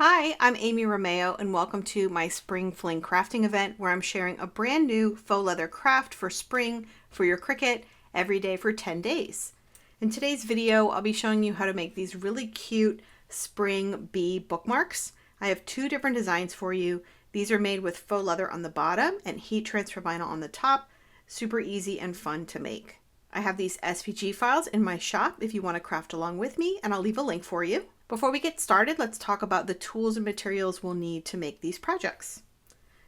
Hi, I'm Amy Romeo and welcome to my Spring Fling Crafting Event where I'm sharing a brand new faux leather craft for spring for your Cricut every day for 10 days. In today's video, I'll be showing you how to make these really cute spring bee bookmarks. I have two different designs for you. These are made with faux leather on the bottom and heat transfer vinyl on the top. Super easy and fun to make. I have these SVG files in my shop if you want to craft along with me, and I'll leave a link for you. Before we get started, let's talk about the tools and materials we'll need to make these projects.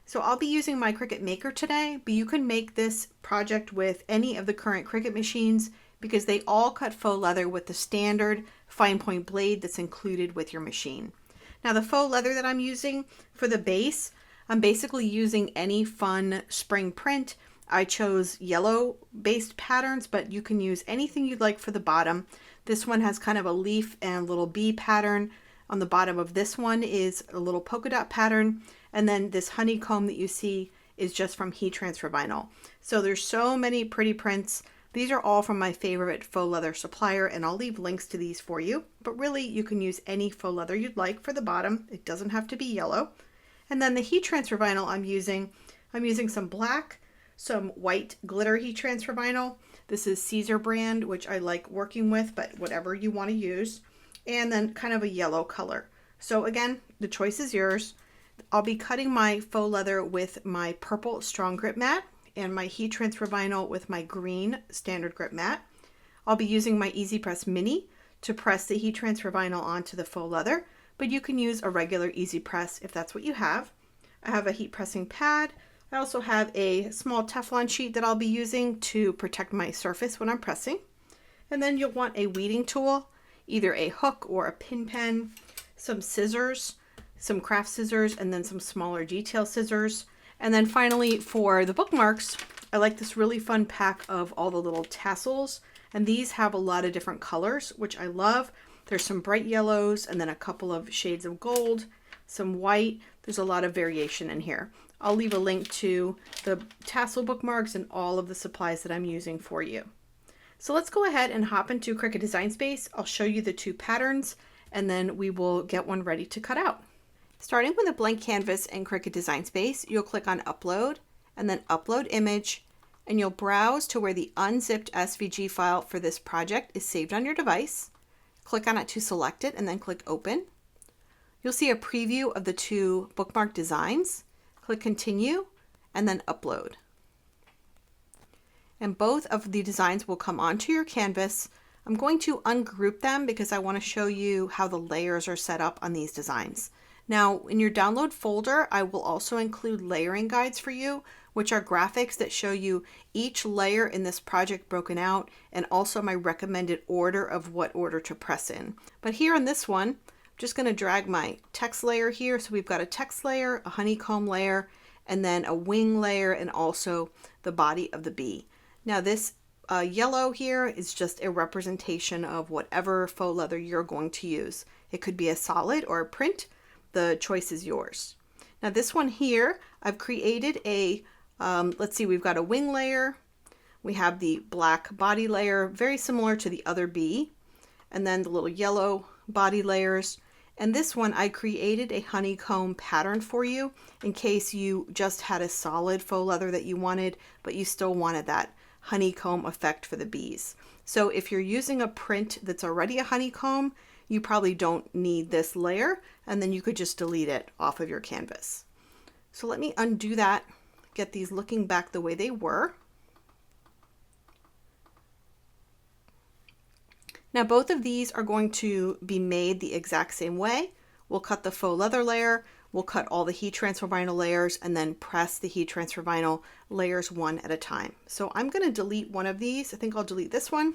So I'll be using my Cricut Maker today, but you can make this project with any of the current Cricut machines because they all cut faux leather with the standard fine point blade that's included with your machine. Now the faux leather that I'm using for the base, I'm basically using any fun spring print. I chose yellow based patterns, but you can use anything you'd like for the bottom. This one has kind of a leaf and a little bee pattern. On the bottom of this one is a little polka dot pattern. And then this honeycomb that you see is just from heat transfer vinyl. So there's so many pretty prints. These are all from my favorite faux leather supplier, and I'll leave links to these for you. But really, you can use any faux leather you'd like for the bottom. It doesn't have to be yellow. And then the heat transfer vinyl I'm using some black, some white glitter heat transfer vinyl. This is Caesar brand, which I like working with, but whatever you want to use. And then kind of a yellow color. So again, the choice is yours. I'll be cutting my faux leather with my purple strong grip mat and my heat transfer vinyl with my green standard grip mat. I'll be using my Easy Press Mini to press the heat transfer vinyl onto the faux leather, but you can use a regular Easy Press if that's what you have. I have a heat pressing pad. I also have a small Teflon sheet that I'll be using to protect my surface when I'm pressing. And then you'll want a weeding tool, either a hook or a pin pen, some scissors, some craft scissors, and then some smaller detail scissors. And then finally for the bookmarks, I like this really fun pack of all the little tassels. And these have a lot of different colors, which I love. There's some bright yellows and then a couple of shades of gold, some white. There's a lot of variation in here. I'll leave a link to the Tassel bookmarks and all of the supplies that I'm using for you. So let's go ahead and hop into Cricut Design Space. I'll show you the two patterns and then we will get one ready to cut out. Starting with a blank canvas in Cricut Design Space, you'll click on Upload and then Upload Image, and you'll browse to where the unzipped SVG file for this project is saved on your device. Click on it to select it and then click Open. You'll see a preview of the two bookmark designs. Click Continue and then Upload. And both of the designs will come onto your canvas. I'm going to ungroup them because I want to show you how the layers are set up on these designs. Now, in your download folder, I will also include layering guides for you, which are graphics that show you each layer in this project broken out and also my recommended order of what order to press in. But here on this one, just going to drag my text layer here. So we've got a text layer, a honeycomb layer, and then a wing layer, and also the body of the bee. Now this yellow here is just a representation of whatever faux leather you're going to use. It could be a solid or a print. The choice is yours. Now this one here, I've created a, let's see, we've got a wing layer. We have the black body layer, very similar to the other bee. And then the little yellow body layers. And this one, I created a honeycomb pattern for you in case you just had a solid faux leather that you wanted, but you still wanted that honeycomb effect for the bees. So if you're using a print that's already a honeycomb, you probably don't need this layer, and then you could just delete it off of your canvas. So let me undo that, get these looking back the way they were. Now both of these are going to be made the exact same way. We'll cut the faux leather layer, we'll cut all the heat transfer vinyl layers, and then press the heat transfer vinyl layers one at a time. So I'm going to delete one of these. I think I'll delete this one.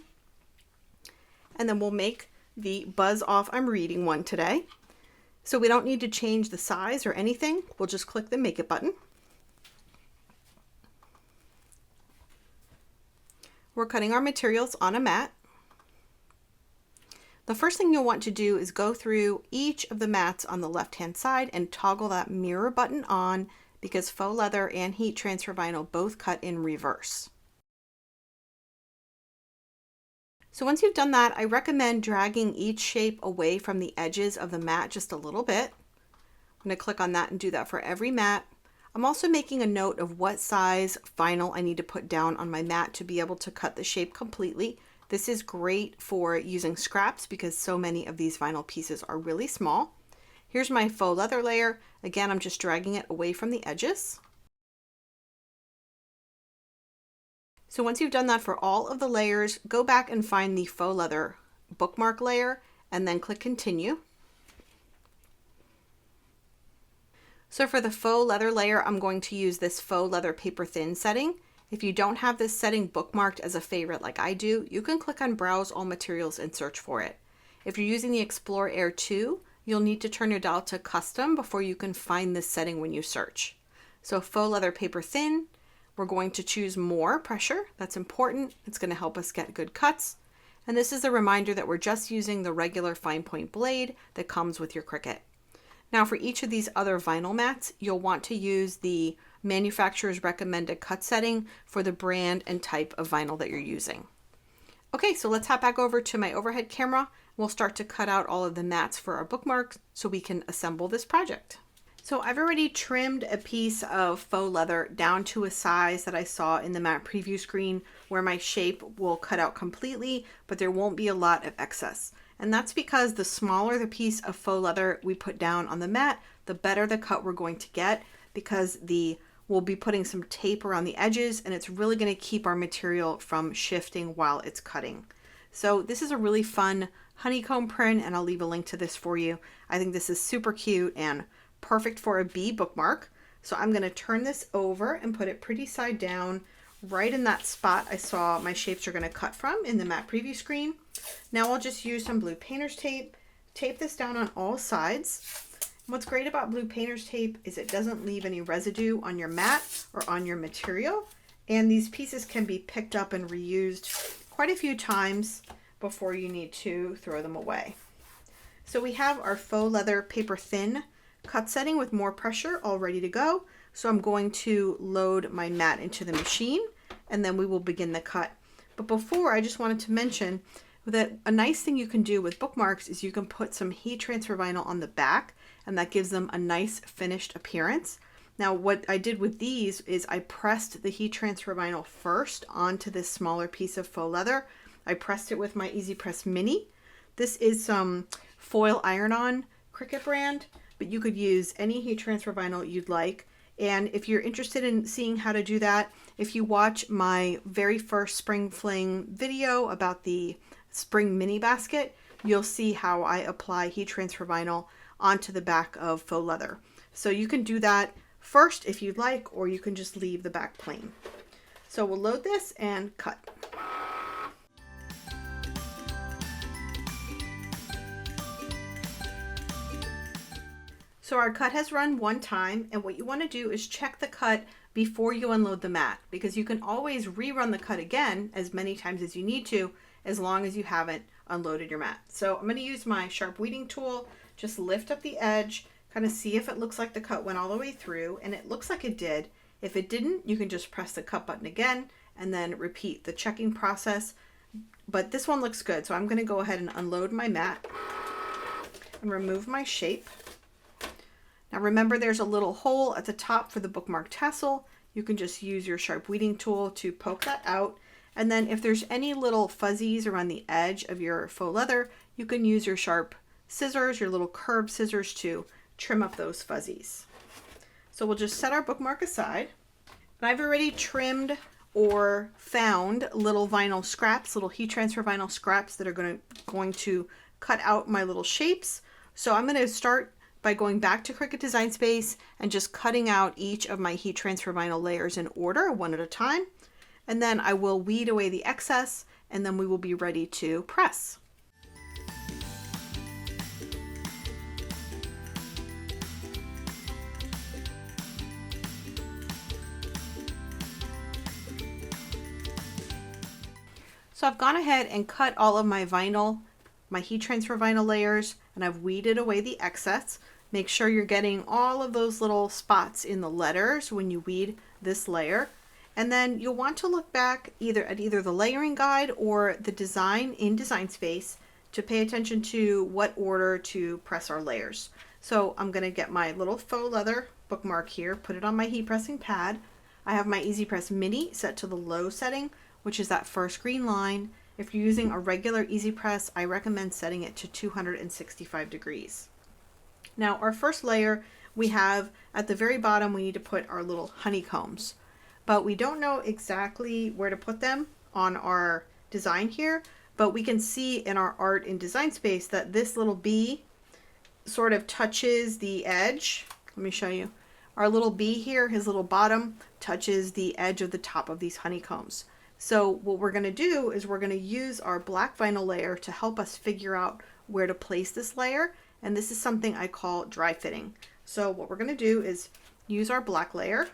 And then we'll make the Buzz Off I'm Reading one today. So we don't need to change the size or anything. We'll just click the Make It button. We're cutting our materials on a mat. The first thing you'll want to do is go through each of the mats on the left-hand side and toggle that mirror button on because faux leather and heat transfer vinyl both cut in reverse. So once you've done that, I recommend dragging each shape away from the edges of the mat just a little bit. I'm going to click on that and do that for every mat. I'm also making a note of what size vinyl I need to put down on my mat to be able to cut the shape completely. This is great for using scraps because so many of these vinyl pieces are really small. Here's my faux leather layer. Again, I'm just dragging it away from the edges. So once you've done that for all of the layers, go back and find the faux leather bookmark layer and then click continue. So for the faux leather layer, I'm going to use this faux leather paper thin setting. If you don't have this setting bookmarked as a favorite like I do, you can click on browse all materials and search for it. If you're using the Explore Air 2, you'll need to turn your dial to custom before you can find this setting when you search. So faux leather paper thin, we're going to choose more pressure. That's important. It's going to help us get good cuts. And this is a reminder that we're just using the regular fine point blade that comes with your Cricut. Now for each of these other vinyl mats, you'll want to use the manufacturer's recommended cut setting for the brand and type of vinyl that you're using. Okay, so let's hop back over to my overhead camera. We'll start to cut out all of the mats for our bookmarks so we can assemble this project. So I've already trimmed a piece of faux leather down to a size that I saw in the mat preview screen where my shape will cut out completely, but there won't be a lot of excess. And that's because the smaller the piece of faux leather we put down on the mat, the better the cut we're going to get, because we'll be putting some tape around the edges and it's really going to keep our material from shifting while it's cutting. So this is a really fun honeycomb print and I'll leave a link to this for you. I think this is super cute and perfect for a bee bookmark. So I'm going to turn this over and put it pretty side down right in that spot I saw my shapes are going to cut from in the mat preview screen. Now I'll just use some blue painter's tape, tape this down on all sides. What's great about blue painter's tape is it doesn't leave any residue on your mat or on your material, and these pieces can be picked up and reused quite a few times before you need to throw them away. So we have our faux leather paper thin cut setting with more pressure all ready to go. So I'm going to load my mat into the machine and then we will begin the cut. But before, I just wanted to mention that a nice thing you can do with bookmarks is you can put some heat transfer vinyl on the back and that gives them a nice finished appearance. Now what I did with these is I pressed the heat transfer vinyl first onto this smaller piece of faux leather. I pressed it with my Easy Press Mini. This is some foil iron-on Cricut brand, but you could use any heat transfer vinyl you'd like. And if you're interested in seeing how to do that, if you watch my very first Spring Fling video about the Spring mini basket, you'll see how I apply heat transfer vinyl onto the back of faux leather. So you can do that first if you'd like, or you can just leave the back plain. So we'll load this and cut. So our cut has run one time, and what you want to do is check the cut before you unload the mat, because you can always rerun the cut again as many times as you need to, as long as you haven't unloaded your mat. So I'm going to use my sharp weeding tool, just lift up the edge, kind of see if it looks like the cut went all the way through, and it looks like it did. If it didn't, you can just press the cut button again and then repeat the checking process. But this one looks good, so I'm going to go ahead and unload my mat and remove my shape. Now remember, there's a little hole at the top for the bookmark tassel. You can just use your sharp weeding tool to poke that out. And then if there's any little fuzzies around the edge of your faux leather, you can use your sharp scissors, your little curved scissors, to trim up those fuzzies. So we'll just set our bookmark aside. And I've already trimmed or found little vinyl scraps, little heat transfer vinyl scraps that are going to cut out my little shapes. So I'm going to start by going back to Cricut Design Space and just cutting out each of my heat transfer vinyl layers in order, one at a time. And then I will weed away the excess, and then we will be ready to press. So I've gone ahead and cut all of my vinyl, my heat transfer vinyl layers, and I've weeded away the excess. Make sure you're getting all of those little spots in the letters when you weed this layer. And then you'll want to look back at either the layering guide or the design in Design Space to pay attention to what order to press our layers. So I'm going to get my little faux leather bookmark here, put it on my heat pressing pad. I have my Easy Press Mini set to the low setting, which is that first green line. If you're using a regular Easy Press, I recommend setting it to 265 degrees. Now our first layer, we have at the very bottom, we need to put our little honeycombs, but we don't know exactly where to put them on our design here, but we can see in our art in design space that this little bee sort of touches the edge. Let me show you. Our little bee here, his little bottom touches the edge of the top of these honeycombs. So what we're going to do is we're going to use our black vinyl layer to help us figure out where to place this layer. And this is something I call dry fitting. So what we're going to do is use our black layer,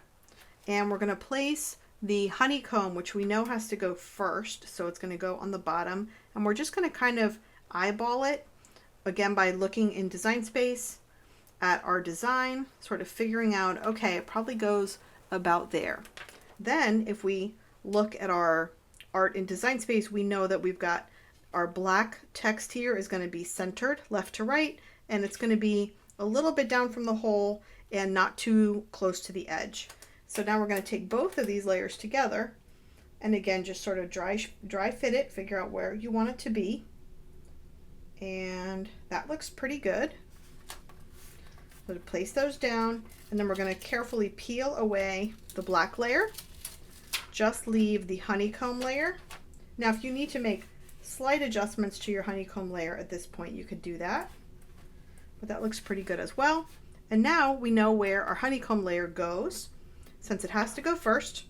and we're going to place the honeycomb, which we know has to go first. So it's going to go on the bottom, and we're just going to kind of eyeball it again by looking in design space at our design, sort of figuring out, okay, it probably goes about there. Then if we look at our art in design space, we know that we've got our black text here is going to be centered left to right, and it's going to be a little bit down from the hole and not too close to the edge. So now we're going to take both of these layers together, and again just sort of dry fit it, figure out where you want it to be, and that looks pretty good. So to place those down, and then we're going to carefully peel away the black layer. Just leave the honeycomb layer. Now if you need to make slight adjustments to your honeycomb layer at this point, you could do that, but that looks pretty good as well. And now we know where our honeycomb layer goes. Since it has to go first,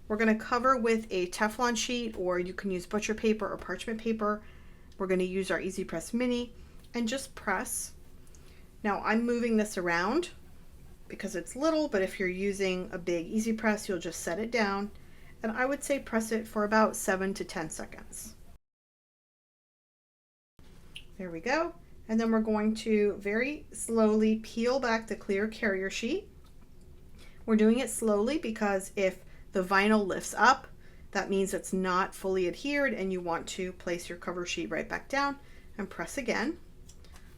we're going to cover with a Teflon sheet, or you can use butcher paper or parchment paper. We're going to use our Easy Press Mini and just press. Now I'm moving this around because it's little, but if you're using a big Easy Press, you'll just set it down, and I would say press it for about 7 to 10 seconds. There we go. And then we're going to very slowly peel back the clear carrier sheet. We're doing it slowly because if the vinyl lifts up, that means it's not fully adhered, and you want to place your cover sheet right back down and press again.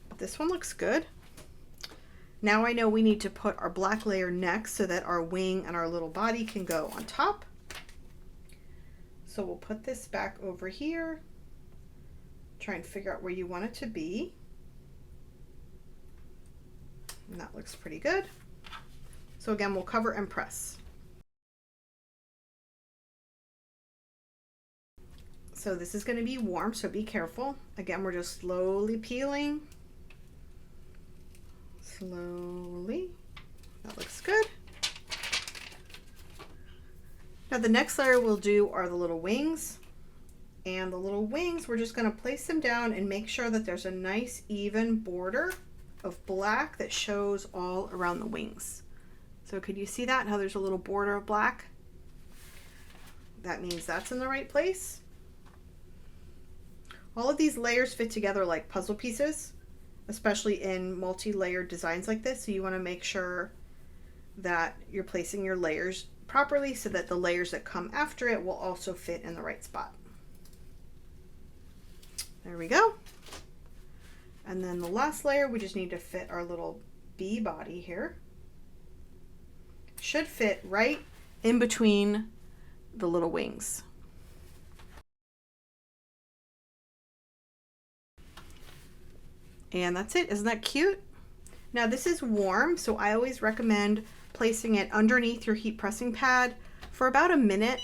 But this one looks good. Now I know we need to put our black layer next so that our wing and our little body can go on top. So we'll put this back over here. Try and figure out where you want it to be. And that looks pretty good. So again, we'll cover and press. So this is going to be warm, so be careful. Again, we're just slowly peeling. Slowly. That looks good. Now the next layer we'll do are the little wings. And the little wings, we're just going to place them down and make sure that there's a nice even border of black that shows all around the wings. So could you see that, how there's a little border of black? That means that's in the right place. All of these layers fit together like puzzle pieces, especially in multi-layered designs like this. So you want to make sure that you're placing your layers properly so that the layers that come after it will also fit in the right spot. There we go. And then the last layer, we just need to fit our little bee body here. Should fit right in between the little wings. And that's it. Isn't that cute? Now this is warm, so I always recommend placing it underneath your heat pressing pad for about a minute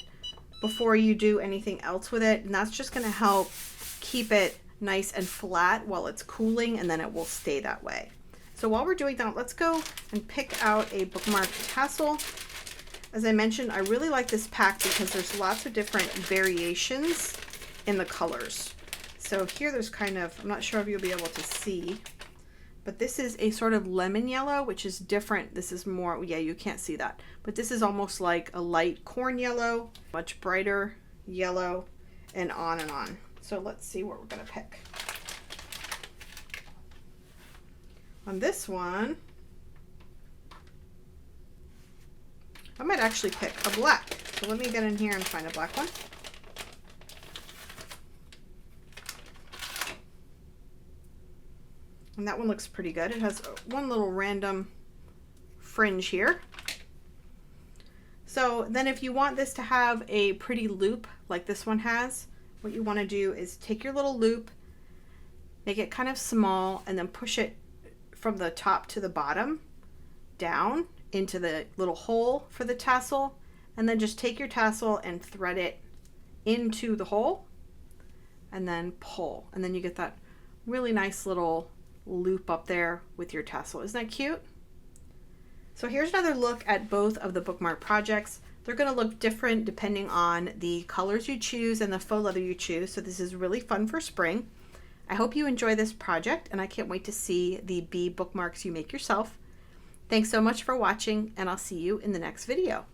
before you do anything else with it. And that's just going to help keep it nice and flat while it's cooling, and then it will stay that way. So while we're doing that, let's go and pick out a bookmark tassel. As I mentioned, I really like this pack because there's lots of different variations in the colors. So here there's kind of, I'm not sure if you'll be able to see, but this is a sort of lemon yellow, which is different. This is more, yeah, you can't see that, but this is almost like a light corn yellow, much brighter yellow, and on and on. So let's see what we're gonna pick. On this one, I might actually pick a black. So let me get in here and find a black one. And that one looks pretty good. It has one little random fringe here. So then if you want this to have a pretty loop like this one has, what you want to do is take your little loop, make it kind of small, and then push it from the top to the bottom down into the little hole for the tassel, and then just take your tassel and thread it into the hole and then pull, and then you get that really nice little loop up there with your tassel. Isn't that cute? So here's another look at both of the bookmark projects. They're going to look different depending on the colors you choose and the faux leather you choose. So this is really fun for spring. I hope you enjoy this project, and I can't wait to see the bee bookmarks you make yourself. Thanks so much for watching, and I'll see you in the next video.